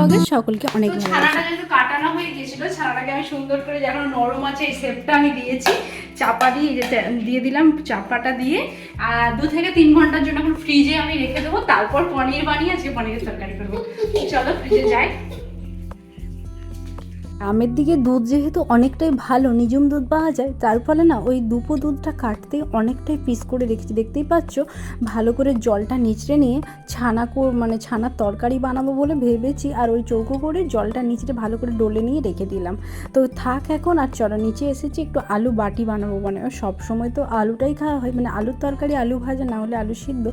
ব্লগে সকলকে অনেক ভালো। ছানাটা যেহেতু কাটানো হয়ে গিয়েছিল, ছানাটাকে আমি সুন্দর করে যখন নরম আছে এই শেপটা আমি দিয়েছি, চাপা দিয়ে দিয়ে দিলাম। চাপাটা দিয়ে 2 থেকে 3 ঘন্টার জন্য এখন ফ্রিজে আমি রেখে দেবো। তারপর পনির বানিয়ে আজকে পনিরের তরকারি করবো। চলো ফ্রিজে যাই। গ্রামের দিকে দুধ যেহেতু অনেকটাই ভালো, নিজম দুধ পাওয়া যায়, তার ফলে না ওই দুপো দুধটা কাটতে অনেকটাই পিস করে রেখেছি। দেখতেই পাচ্ছ, ভালো করে জলটা নিচড়ে নিয়ে ছানার তরকারি বানাবো বলে ভেবেছি। আর ওই চৌকো করে জলটা নিচড়ে ভালো করে ডলে নিয়ে রেখে দিলাম। তো থাক এখন। আর চলো নিচে এসেছি, একটু আলু বাটি বানাবো। মানে সবসময় তো আলুটাই খাওয়া হয়, মানে আলুর তরকারি, আলু ভাজা, না হলে আলু সিদ্ধ,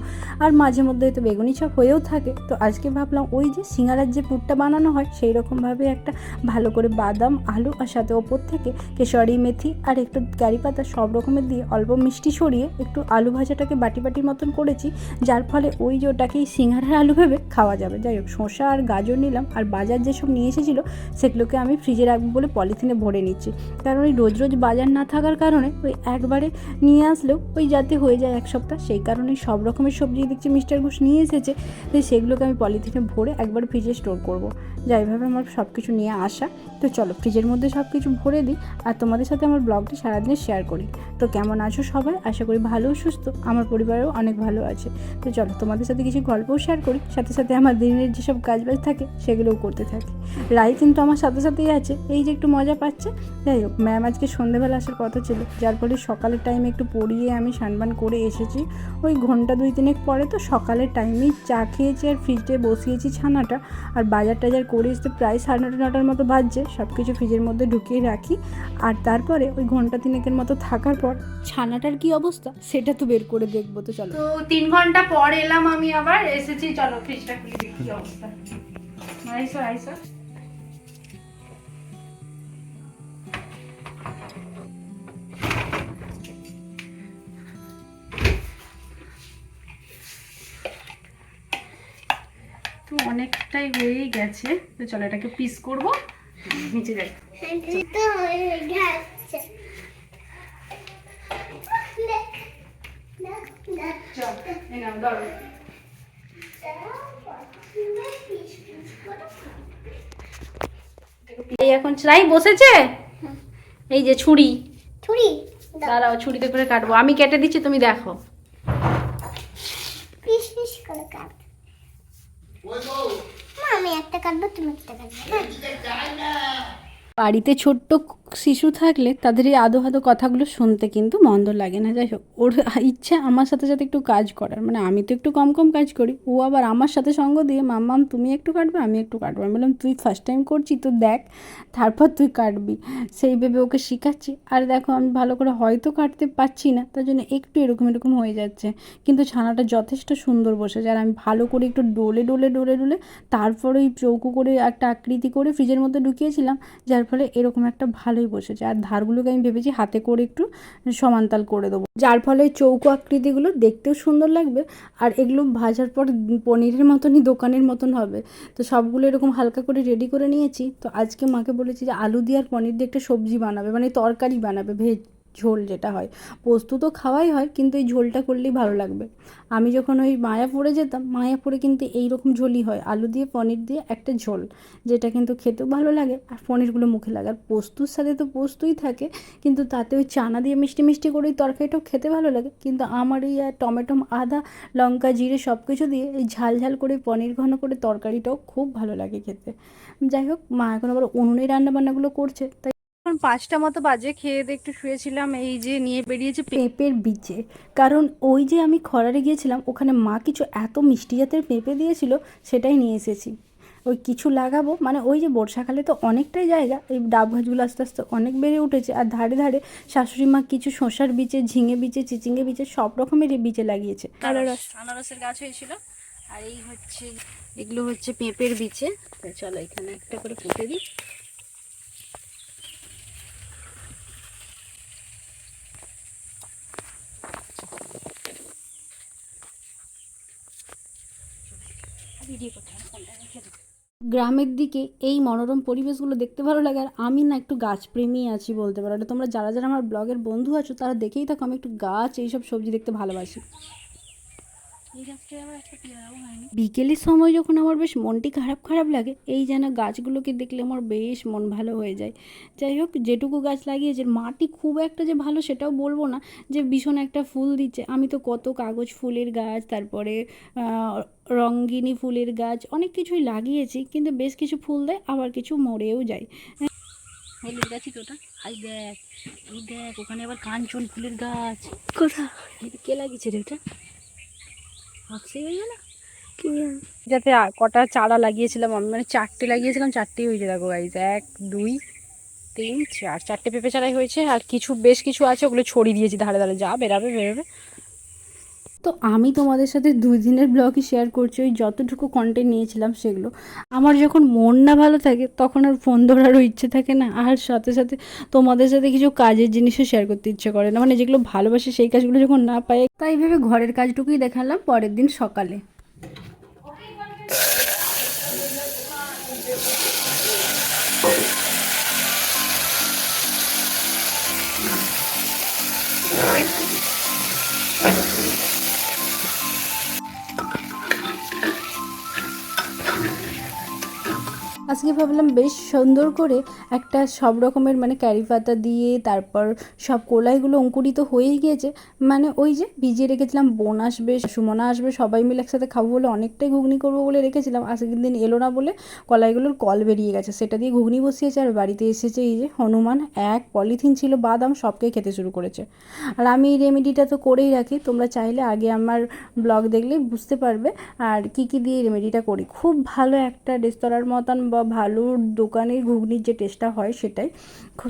আর মাঝে মধ্যে হয়তো বেগুনি চপ হয়েও থাকে। তো আজকে ভাবলাম ওই যে সিঙ্গারার যে পুরটা বানানো হয় সেই রকমভাবে একটা ভালো করে বাদাম, আলু, আর সাথে ওপর থেকে কেশরি মেথি আর একটু কারি পাতা সব রকমের দিয়ে অল্প মিষ্টি ছড়িয়ে একটু আলু ভাজাটাকে বাটি বাটির মতন করেছি, যার ফলে ওই যে ওটাকেই সিঙ্গারার আলু ভেবে খাওয়া যাবে। যাই হোক, শসা আর গাজর নিলাম, আর বাজার যেসব নিয়ে এসেছিলো সেগুলোকে আমি ফ্রিজে রাখবো বলে পলিথিনে ভরে নিচ্ছি। কারণ ওই রোজ রোজ বাজার না থাকার কারণে ওই একবারে নিয়ে আসলেও ওই যাতে হয়ে যায় 1 সপ্তাহ, সেই কারণে সব রকমের সবজি দেখছি মিস্টার ঘোষ নিয়ে এসেছে। তো সেগুলোকে আমি পলিথিনে ভরে একবার ফ্রিজে স্টোর করবো। যাইভাবে আমার সব কিছু নিয়ে আসা। তো চলো ফ্রিজের মধ্যে সব কিছু ভরে দিই আর তোমাদের সাথে আমার ব্লগটি সারাদিনে শেয়ার করি। তো কেমন আছো সবাই? আশা করি ভালো সুস্থ, আমার পরিবারেও অনেক ভালো আছে। তো চলো তোমাদের সাথে কিছু গল্পও শেয়ার করি, সাথে সাথে আমার দিনের যেসব কাজবাজ থাকে সেগুলোও করতে থাকি। রাই কিন্তু আমার সাথে সাথেই আছে, এই যে একটু মজা পাচ্ছে। যাই হোক, ম্যাম আজকে সন্ধ্যেবেলা আসার কথা ছিল, যার ফলে সকালের টাইমে একটু পড়িয়ে আমি স্নান করে এসেছি। ওই ঘন্টা 2-3 পরে তো সকালের টাইমেই চা খেয়েছি আর ফ্রিজে বসিয়েছি ছানাটা। আর বাজার টাজার করে এসে প্রায় 9:30-9টার মতো বাজছে। সব কিছু ফ্রিজের মধ্যে ঢুকিয়ে রাখি, আর তারপরে ওই ঘন্টা 3 মতো থাকার পর ছানাটার কি অবস্থা সেটা তো বের করে দেখবো। তো চলো। তো 3 ঘন্টা পর এলাম আমি, আবার এসেছি। চলো ফ্রিজটা খুলে দেখি কি অবস্থা। আইসো আইসো। তো অনেকটাই হয়েই গেছে। তো চলো এটাকে পিস করবো, নিচে যাই। এই এখন রাই বসেছে, এই যে ছুরি। দাঁড়াও, ছুরিতে করে কাটবো। আমি কেটে দিচ্ছি, তুমি দেখো। আমি একটা কাটবো, তুমি একটা কাটবে। বাড়িতে ছোট্ট শিশু থাকলে তাদের এই আদো আদো কথাগুলো শুনতে কিন্তু মন্দ লাগে না। যাই হোক, ওর ইচ্ছা আমার সাথে সাথে একটু কাজ করার। মানে আমি তো একটু কম কম কাজ করি, ও আবার আমার সাথে সঙ্গ দিয়ে মাম্মাম তুমি একটু কাটবে, আমি একটু কাটবো। আমি বললাম তুই ফার্স্ট টাইম করছি তো দেখ, তারপর তুই কাটবি, সেই ভেবে ওকে শেখাচ্ছি। আর দেখো, আমি ভালো করে হয়তো কাটতে পারছি না, তার জন্য একটু এরকম এরকম হয়ে যাচ্ছে, কিন্তু ছানাটা যথেষ্ট সুন্দর বসেছে। আর আমি ভালো করে একটু ডলে ডলে ডলে ডলে তারপর ওই চৌকো করে একটা আকৃতি করে ফ্রিজের মধ্যে ঢুকিয়েছিলাম, যার ফলে এরকম একটা ভালোই বসেছে। আর ধারগুলোকে আমি ভেবেছি হাতে করে একটু সমানতাল করে দেবো, যার ফলে চৌকো আকৃতিগুলো দেখতেও সুন্দর লাগবে। আর এগুলো ভাজার পর পনিরের মতনই দোকানের মতন হবে। তো সবগুলো এরকম হালকা করে রেডি করে নিয়েছি। তো আজকে মাকে বলেছি যে আলু দিয়ে আর পনির দিয়ে একটা সবজি বানাবে, মানে তরকারি বানাবে, ভেজ ঝোল যেটা হয়। পোস্ত তো খাওয়াই হয়, কিন্তু এই ঝোলটা করলেই ভালো লাগবে। আমি যখন ওই মায়াপুরে যেতাম, মায়াপুরে কিন্তু এইরকম ঝোলই হয়, আলু দিয়ে পনির দিয়ে একটা ঝোল, যেটা কিন্তু খেতেও ভালো লাগে আর পনিরগুলো মুখে লাগে। আর পোস্তর সাথে তো পোস্তই থাকে, কিন্তু তাতে ওই চানা দিয়ে মিষ্টি মিষ্টি করে ওই তরকারিটাও খেতে ভালো লাগে। কিন্তু আমার এই টমেটো, আদা, লঙ্কা, জিরে সব কিছু দিয়ে এই ঝাল ঝাল করে পনির ঘন করে তরকারিটাও খুব ভালো লাগে খেতে। যাই হোক, মা এখন আবার উনুনে রান্নাবান্নাগুলো করছে। তাই এখন 5টা মতো বাজে, খেয়ে দিয়ে একটু শুয়েছিলাম। এই যে নিয়ে বেরিয়েছে পেঁপের বিচে। কারণ ওই যে আমি খরারে গিয়েছিলাম, ওখানে মা কিছু এত মিষ্টি জাতের পেঁপে দিয়েছিল, সেটাই নিয়ে এসেছি। ওই কিছু লাগাবো, মানে ওই যে বর্ষাকালে তো অনেকটাই জায়গা, এই ডাব গাছগুলো আস্তে আস্তে অনেক বেড়ে উঠেছে। আর ধারে ধারে শাশুড়ি মা কিছু শসার বিচে, ঝিঙে বিচে, চিচিঙ্গে বিচে সব রকমেরই বিচে লাগিয়েছে। আনারসের গাছ হয়েছিল। আর এই হচ্ছে, এগুলো হচ্ছে পেঁপের বিচে। তো চলো এখানে একটা করে পুঁতে দিই। গ্রামের দিকে এই মনোরম পরিবেশগুলো দেখতে ভালো লাগে। আর আমি না একটু গাছপ্রেমী আছি বলতে পারো। এটা তোমরা যারা যারা আমার ব্লগের বন্ধু আছো তারা দেখেই থাকো, আমি একটু গাছ, এইসব সবজি দেখতে ভালোবাসি। বিকেলের সময় যখন আমার বেশ মনটি খারাপ খারাপ লাগে, এই যেন গাছগুলোকে দেখলে আমার বেশ মন ভালো হয়ে যায়। যাই হোক, যেটুকু গাছ লাগিয়েছে, মাটি খুব একটা যে ভালো সেটাও বলবো না, যে ভীষণ একটা ফুল দিচ্ছে। আমি তো কত কাগজ ফুলের গাছ, তারপরে রঙ্গিনী ফুলের গাছ, অনেক কিছুই লাগিয়েছি, কিন্তু বেশ কিছু ফুল দেয়, আবার কিছু মরেও যায়। হলুদ গাছই তো ওটা। আই দেখ, এই দেখ ওখানে আবার কাঞ্চন ফুলের গাছ। কোথা কে লাগিয়েছে রে ওটা? ভাবছেই হয়ে গেল কি যাতে কটা চারা লাগিয়েছিলাম আমি, মানে 4টে লাগিয়েছিলাম, 4টেই হয়েছে। দেখো গাইজ, 1 2 3 4, 4টে পেঁপে চারাই হয়েছে। আর কিছু বেশ কিছু আছে, ওগুলো ছড়িয়ে দিয়েছি ধারে ধারে, যা বেরাবে বেরোবে। তো আমি তোমাদের সাথে 2 দিনের ব্লগই শেয়ার করছি, ওই যতটুকু কন্টেন্ট নিয়েছিলাম সেগুলো। আমার যখন মন না ভালো থাকে তখন আর ফোন ধরারও ইচ্ছে থাকে না, আর সাথে সাথে তোমাদের সাথে কিছু কাজের জিনিসও শেয়ার করতে ইচ্ছে করে না, মানে যেগুলো ভালোবাসি সেই কাজগুলো যখন না পাই। তাই ভেবে ঘরের কাজটুকুই দেখালাম পরের দিন সকালে। আজকে ভাবলাম বেশ সুন্দর করে একটা সব রকমের মানে ক্যারি পাতা দিয়ে, তারপর সব কলাইগুলো অঙ্কুরিত হয়েই গিয়েছে, মানে ওই যে ভিজিয়ে রেখেছিলাম, বোন আসবে, সুমনা আসবে, সবাই মিলে একসাথে খাবো বলে অনেকটাই ঘুগনি করবো বলে রেখেছিলাম। আজকের দিন এলো না বলে কলাইগুলোর কল বেরিয়ে গেছে, সেটা দিয়ে ঘুগনি বসিয়েছে। আর বাড়িতে এসেছে এই যে হনুমান, এক পলিথিন ছিল বাদাম, সবকে খেতে শুরু করেছে। আর আমি এই রেমেডিটা তো করেই রাখি, তোমরা চাইলে আগে আমার ব্লগ দেখলেই বুঝতে পারবে আর কি কি দিয়ে এই রেমেডিটা করি। খুব ভালো একটা রেস্তোরাঁর মতন বা ভালো দোকানের ঘুগনির যে টেস্টটা হয় সেটাই।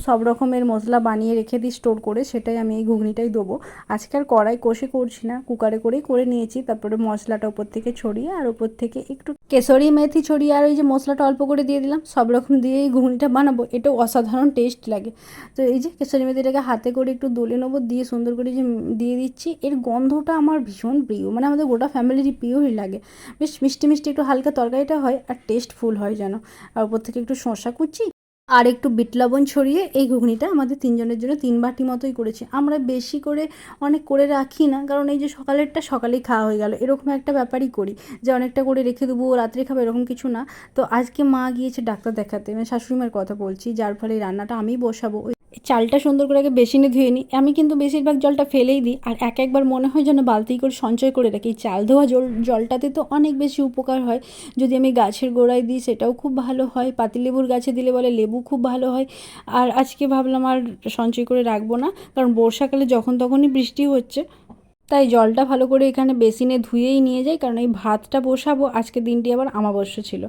সব রকমের মশলা বানিয়ে রেখে দিই স্টোর করে, সেটাই আমি এই ঘুগনিটাই দেবো। আজকে আর কড়াই কষে করছি না, কুকারে করেই করে নিয়েছি। তারপরে মশলাটা উপর থেকে ছড়িয়ে, আর উপর থেকে একটু কেশরি মেথি ছড়িয়ে, আর ওই যে মশলাটা অল্প করে দিয়ে দিলাম, সব রকম দিয়ে এই ঘুগনিটা বানাবো। এটাও অসাধারণ টেস্ট লাগে। তো এই যে কেশরি মেথিটাকে হাতে করে একটু দলে নেবো, দিয়ে সুন্দর করে যে দিয়ে দিচ্ছি। এর গন্ধটা আমার ভীষণ প্রিয়, মানে আমাদের গোটা ফ্যামিলিরই প্রিয়ই লাগে। বেশ মিষ্টি মিষ্টি একটু হালকা তরকারিটা হয়, আর টেস্টফুল হয় যেন। আর উপর থেকে একটু শসা কুচি আর একটু বিট লবণ ছড়িয়ে এই ঘুগনিটা আমাদের 3জনের জন্য 3 বাটি মতোই করেছি। আমরা বেশি করে অনেক করে রাখি না, কারণ এই যে সকালেরটা সকালেই খাওয়া হয়ে গেল, এরকম একটা ব্যাপারই করি, যে অনেকটা করে রেখে দেবো রাত্রে খাবো এরকম কিছু না। তো আজকে মা গিয়েছে ডাক্তার দেখাতে, মানে শাশুড়ি মার কথা বলছি, যার ফলে এই রান্নাটা আমিই বসাবো। চালটা সুন্দর করে আগে বেসিনে ধুয়ে নিই, আমি কিন্তু বেশিরভাগ জলটা ফেলেই দিই, আর একবার মনে হয় যেন বালতি করে সঞ্চয় করে রাখি। চাল ধোয়া জলটাতে তো অনেক বেশি উপকার হয়, যদি আমি গাছের গোড়ায় দিই সেটাও খুব ভালো হয়, পাতিলেবুর গাছে দিলে বলে লেবু খুব ভালো হয়। আর আজকে ভাবলাম আর সঞ্চয় করে রাখবো না, কারণ বর্ষাকালে যখন তখনই বৃষ্টি হচ্ছে, তাই জলটা ভালো করে এখানে বেসিনে ধুয়েই নিয়ে যাই, কারণ এই ভাতটা বসাবো। আজকে দিনটি আবার আমাবস্যা ছিল,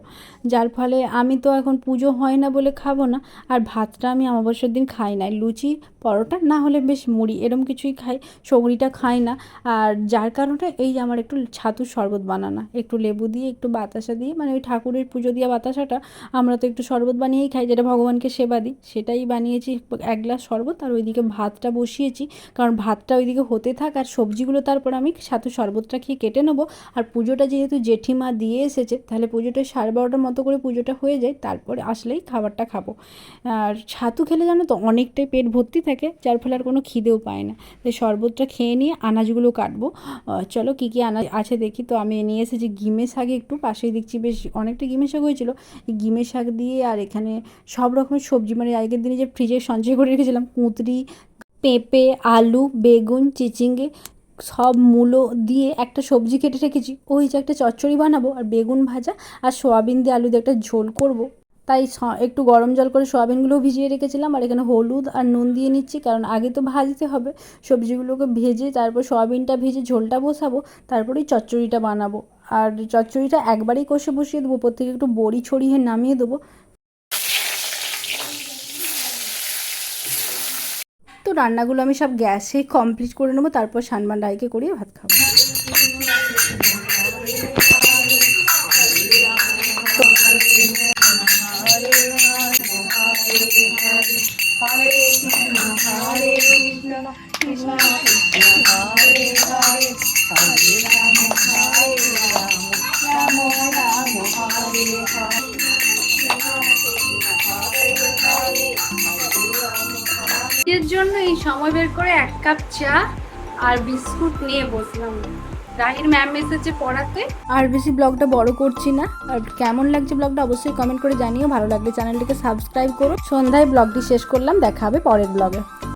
যার ফলে আমি তো এখন পুজো হয় না বলে খাবো না, আর ভাতটা আমি আমাবস্যার দিন খাই না। লুচি পরোটা না হলে বেশ মুড়ি এরম কিছুই খাই, সবরিটা খাই না। আর যার কারণে এই যে আমার একটু ছাতুর শরবত বানানো, একটু লেবু দিয়ে একটু বাতাসা দিয়ে, মানে ওই ঠাকুরের পুজো দিয়ে বাতাসাটা, আমরা তো একটু শরবত বানিয়েই খাই, যেটা ভগবানকে সেবা দিই, সেটাই বানিয়েছি 1 গ্লাস শরবত। আর ওইদিকে ভাতটা বসিয়েছি, কারণ ভাতটা ওইদিকে হতে থাক, আর সবজিগুলো তারপর আমি ছাতুর শরবতটা খেয়ে কেটে নেবো। আর পুজোটা যেহেতু জেঠিমা দিয়ে এসেছে, তাহলে পুজোটা 12:30 মতো করে পুজোটা হয়ে যায়, তারপরে আসলেই খাবারটা খাবো। আর ছাতু খেলে জানো তো অনেকটাই পেট ভর্তি থাকে, যার ফলে আর কোনো খিদেও পায় না। তাই শরবতটা খেয়ে নিয়ে আনাজগুলো কাটবো। চলো কী কী আনাজ আছে দেখি। তো আমি নিয়ে এসেছি গিমে শাক, একটু পাশেই দেখছি বেশ অনেকটা গিমে শাক হয়েছিল, এই গিমে শাক দিয়ে, আর এখানে সব রকমের সবজি, মানে আগের দিনে যে ফ্রিজে সঞ্চয় করে রেখেছিলাম, কুঁদরি, পেঁপে, আলু, বেগুন, চিচিঙ্গে, সব মূলো দিয়ে একটা সবজি কেটে রেখেছি। ওই যে একটা চচ্চড়ি বানাবো, আর বেগুন ভাজা আর সোয়াবিন দিয়ে আলু দিয়ে একটা ঝোল করব। তাই একটু গরম জল করে সোয়াবিনগুলোও ভিজিয়ে রেখেছিলাম, আর এখানে হলুদ আর নুন দিয়ে নিচ্ছি, কারণ আগে তো ভাজতে হবে সবজিগুলোকে ভেজে, তারপর সোয়াবিনটা ভেজে ঝোলটা বসাবো, তারপরেই চচ্চড়িটা বানাবো। আর চচ্চড়িটা একবারেই কষে বসিয়ে দেবো, ওপর থেকে একটু বড়ি ছড়িয়ে নামিয়ে দেবো। তো রান্নাগুলো আমি সব গ্যাসে কমপ্লিট করে নেবো, তারপর সানমান রায়কে করিয়ে ভাত খাবো। এর জন্য এই সময় বের করে 1 কাপ চা আর বিস্কুট নিয়ে বসলাম। রাহির ম্যাম এসেছে পড়াতে। আর বেশি ব্লগটা বড় করছি না, আর কেমন লাগছে ব্লগটা অবশ্যই কমেন্ট করে জানিও, ভালো লাগলে চ্যানেলটিকে সাবস্ক্রাইব করো। সন্ধ্যায় ব্লগটি শেষ করলাম, দেখা হবে পরের ব্লগে।